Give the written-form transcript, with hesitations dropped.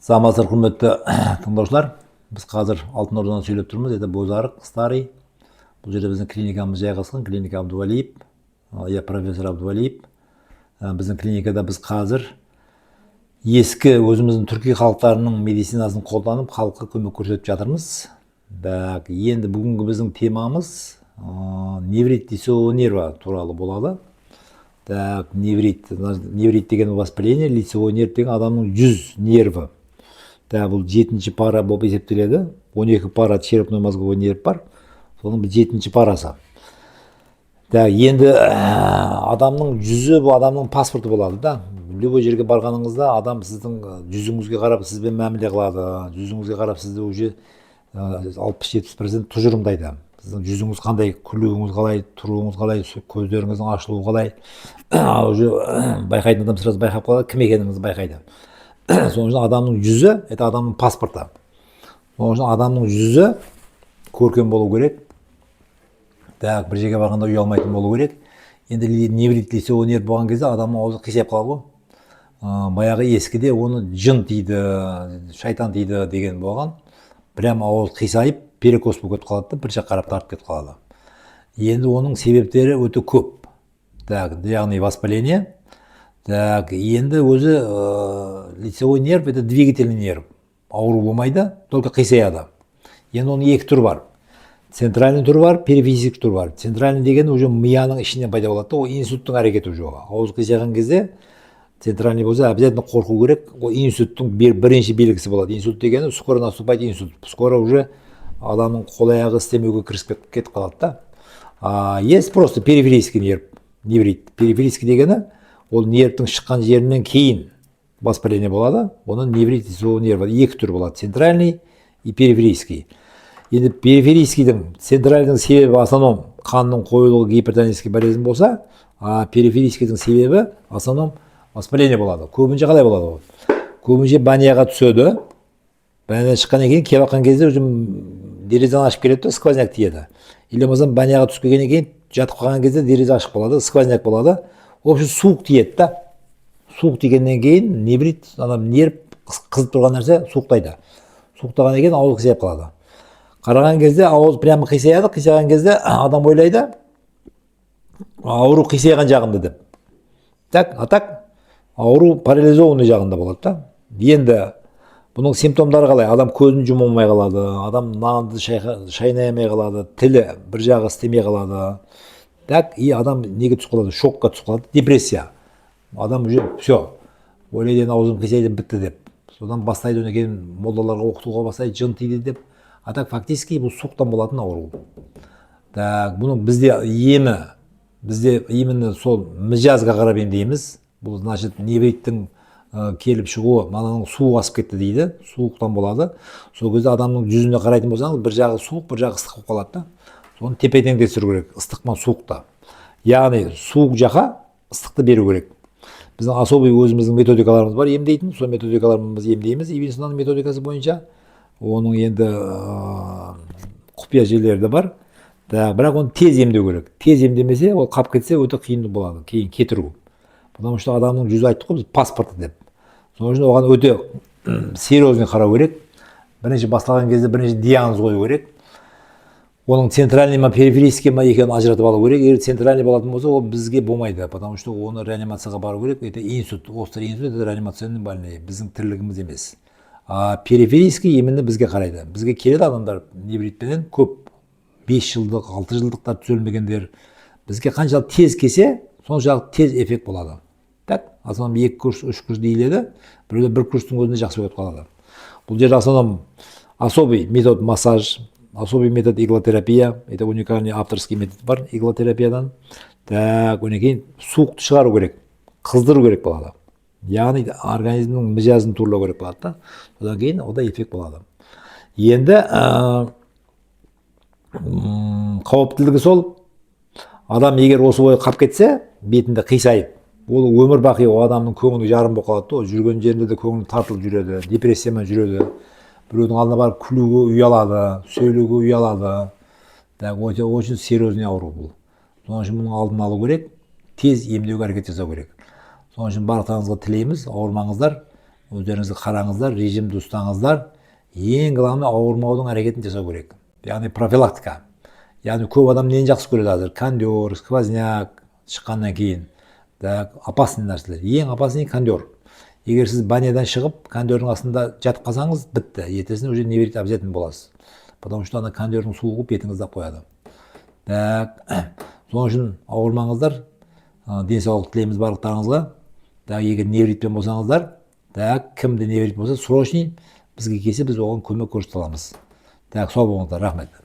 Саламатсыздар, құрметті тыңдаушылар. Біз қазір Алтын Ордадан сөйлеп тұрмыз. Это Бозарық, Старый. Бұл жерде біздің клиникамыз жайғасқан, клиника Абдувалиев, я профессор Абдувалиев. Біздің клиникада біз қазір ескі өзіміздің түркі халықтарының медицинасын қолданып, халыққа көмек көрсетіп жатырмыз. Енді бүгінгі біздің темамыз неврит лицевого нерва туралы болады. Неврит деген воспаление, лицевой нерв деген адамның жүз нерві. Бұл жетінші пара болып есептеледі. 12 пара черепной мозговой нерв бар. Соның бұл жетінші парасы. Енді адамның жүзі бұл адамның паспорты болады да. Любой жерге барғаныңызда адам сіздің жүзіңізге қарап сізбен мәміле қылады. Жүзіңізге қарап сізді уже 60-70% тұжырымдайды. Сіздің жүзіңіз қандай, күлуіңіз қалай, тұруыңыз қалай, көздеріңіздің ашылуы қалай. Уже байқайтын адам сразу байқап қалады, кім екеніңізді байқайды. Соның үшін адамның жүзі, это адамның паспорты. Соның үшін адамның жүзі көркем болу керек. Бір жерге барғанда ұялмайтын болу керек. Енді неврит лицевой нерв болған кезде адамның аузы қисайып қалады. Баяғы ескіде оны жын дейді, шайтан дейді деген болған. Прямо ауыз қисайып, перекос болып кетіп қалады, бір жақ қарап тартып кетіп қалады. Енді оның себептері өте көп. Яғни воспаление. Енді өзі лицевой нерв, это двигательный нерв. Ауру болмайды, только қисаяды. Енді оның екі түрі бар. Центральный түрі бар, перифизик түрі бар. Центральный деген уже мияның ішінен пайда болады. Ол инсульттың әрекеті уже. Ауыз қисайған кезде центральный болса, обязательно қорқу керек. Ол инсульттың бірінші белгісі болады. Инсульт дегені скоро наступает инсульт. Скоро уже адамның қол-аяғы істемеуге кірісіп кетіп қалады да. Есть просто периферийский нерв, неврит. Периферийский дегені ол нервтің шыққан жерінен кейін воспаление болады. Оның неврит лицевого нерва екі түр болады. Центральный и периферийский. Енді периферийскийдің, центральдің себебі основном қанның қойылығы гипертонический болезнь болса, а периферийскийдің себебі основном воспаление болады. Көбінше қалай болады? Көбінше баняға түседі. Банядан шыққаннан кейін келіп жатқан кезде уже дерезаны ашып келеді, сквозняк тиеді. Или болмаса баняға түсіп келгеннен кейін жатып қалған кезде дерезе ашық болады, сквозняк болады. В общем, суық тиеді да. Суық тигеннен кейін неврит, нерв қызып тұрған нәрсе суықтайды. Суықтағаннан кейін ауыз қисайып қалады. Қараған кезде ауыз прямо қисаяды, қисайған кезде адам ойлайды, ауру қисайған жағында деп. А так ауру парализованный жағында болады да. Енді бұның симптомдары қалай? Адам көзін жұма алмай қалады, адам нанды шайнай алмай қалады, тілі бір жағы істемей қалады. И адам неге түсіп қалады? Шокқа түсіп қалады, депрессия. Адам уже все, ойлайды, аузым қисайды, бітті деп. Содан бастайды, одан кейін молдаларға оқытуға бастайды, жын тиді деп. А так фактически бұл суықтан болатын ауру. Бұның бізде именно сол мижазға қарап емдейміз. Бұл значит невриттің келіп шығуы, мананың суы асып кетті дейді, суықтан болады. Сол кезде адамның жүзіне қарайтын болсаңыз, бір жағы суық, бір жағы ыстық болып қалады да. Соны тепе-тең тексеру керек, ыстықпен суықта. Яғни суық жаққа ыстықты беру керек. Біздің особый өзіміздің методикаларымыз бар емдейтін, сол методикаларымыз емдейміз. Ивинсонның методикасы бойынша. Оның енді құпия жерлері де бар. Бірақ оны тез емдеу керек. Тез емдемесе, ол қап кетсе өте қиын болады, кейін кетіру. Потому что адамның жүзі айттық қой, біз паспорты деп. Соның үшін оған өте серьезный қарау керек. Бірінші басталған кезде бірінші диагноз қою керек. Оның центральный ма, периферийский ма екенін ажыратып алу керек. Егер центральный болатын болса, ол бізге болмайды, потому что оны реанимацияға бару керек. Это инсульт, острый инсульт, это реанимационный больной, біздің тірлігіміз емес. Периферийский именно бізге қарайды. Бізге келеді адамдар невритпенен көп 5 жылдық, 6 жылдықтар түзелмегендер. Бізге қаншалық тез келсе, соншалық тез эффект болады. Так, основном 2 курс, 3 курс дейіледі. Біреуде 1 курстың өзінде жақсы өтіп қалады. Бұл жерде основном особый метод массаж, особый метод иглотерапия. Это уникальный авторский метод бар иглотерапиядан. Одан кейін суықты шығару керек, қыздыру керек болады. Яғни организмнің мижазын турлау керек болады да. Одан кейін ода эффект болады. Енді қауіптілігі сол, адам егер осы ой қап кетсе, бетінде қисайып, ол өмір бақи о адамның көңілі жарым болып қалады. Ол жүрген жерінде де көңілі тартылып жүреді, депрессиямен жүреді. Біреудің алдына барып күлуге ұялады, сөйлеуге ұялады. Очень серьезный ауру бұл. Соның үшін бұның алдын алу керек, тез емдеуге әрекет жасау керек. Соның үшін барлықтарыңызға тілейміз, ауырмаңыздар. өздеріңізді қараңыздар, режимді ұстаңыздар. Ең главный ауырмаудың әрекетін жасау керек. Яғни профилактика. Яғни көп адам нені жақсы көреді қазір? Кондер, сквозняк шыққаннан кейін. Опасный нәрселер. Ең опасный кондер. Егер сіз банядан шығып, кондердің астында жатып қалсаңыз, бітті. Ертесіне уже неврит обязательно боласыз. Потому что ана кондердің суығы бетіңізді қояды. Соның үшін ауырмаңыздар. Денсаулық тілейміз барлықтарыңызға. Егер невритпен болсаңыздар, кімде неврит болса, срочный бізге келсе, біз оған көмек көрсете аламыз. Сау болыңыздар, рахмет.